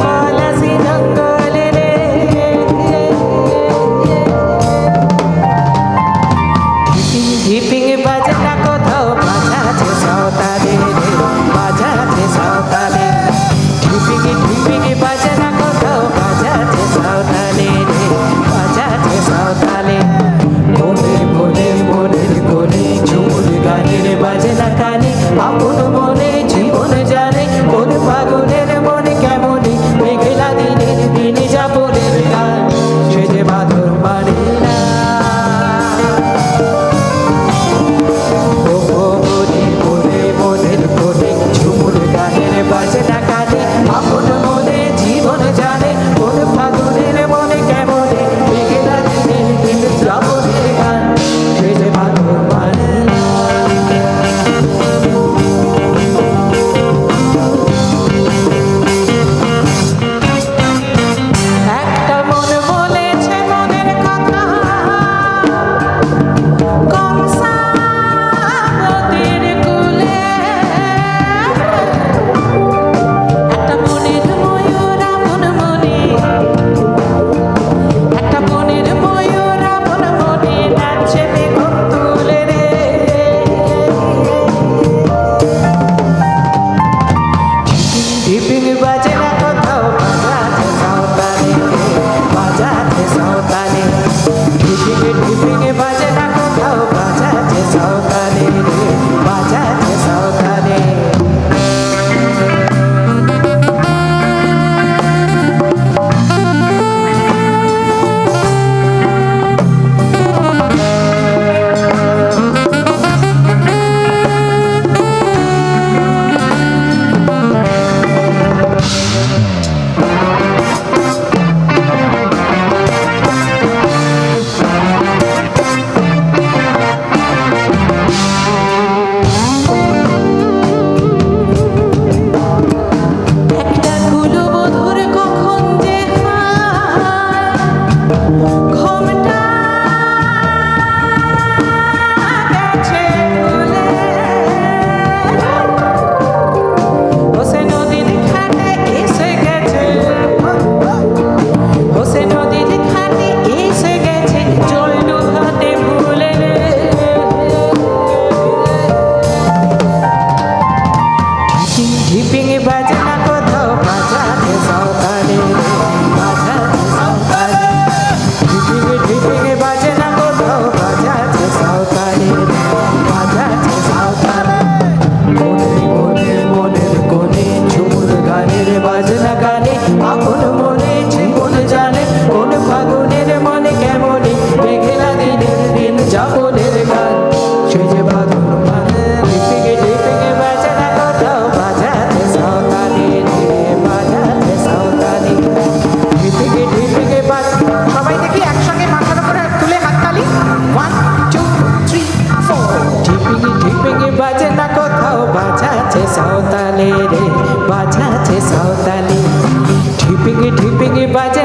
পলাশি জঙ্গলে রে ঢিপিং বাজে না কোথাও বাজাচ্ছে সাঁওতালে রে বাজাচ্ছে সাঁওতালে ঢিপিং বাজে না কোথাও বাজাচ্ছে সাঁওতালে রে বাজাচ্ছে সাঁওতালে মনের কোণে ঝুমুর গানের বাজে না কানে আপন মনে জীবন জানে কোন পাগলের মনে কেমনই মেঘলা দিনের দিন যাপনের গান সে যে বাঁধর মানে না মনের কোণে ঝুমুর গানের বাজে না কানে আপন মনে জীবন জানে কোন পাগলের মনে কেমনই মেঘলা দিনের দিন যাপনের গান সে যে বাঁধর মানে না একটা মন বলেছে মনের কথা কংসাবতীর কুলে একটা মনের ময়ূর আপন মনে একটা মনের ময়ূর আপন মনে নাচছে বেগুন তুলে রে ঢিপিং বাজে না কোথাও বাজাচ্ছে সাঁওতালে বাজাচ্ছে সাঁওতালে ঢিপিং বাজে না কোথাও বাজাচ্ছে সাঁওতালে রে বাজাচ্ছে সাঁওতালে একটা কুলবধূর কখন যে ঘোমটা গেছে খুলে ওসে নদীর ঘাটে এসে গেছে ওসে নদীর ঘাটে এসে গেছে জল ডুবাতে ভুলে রে ঢিপিং বাজে না কোথাও বাজাচ্ছে সাঁওতালে রে বাজাচ্ছে সাঁওতালে ঢিপিং বাজে না কোথাও বাজাচ্ছে সাঁওতালে রে বাজাচ্ছে সাঁওতালে মনের কোণে ঝুমুর গানের বাজে না গানে আপন মনে জীবন জানে কোন ফাগুনের মনে কেমনই মেঘলা দিনের দিন যাপনের গান সে যে বাঁধর মানে ঢিপিং বাজে না কোথাও বাজাচ্ছে সাঁওতালে রে বাজাচ্ছে সাঁওতালে ঢিপিং বাজে সবাই দেখি একসঙ্গে মাথার উপরে তুলে হাততালি 1 2 3 4 ঢিপিং বাজে না কোথাও বাজাচ্ছে সাঁওতালে রে বাজাচ্ছে সাঁওতালে ঢিপিং বাজে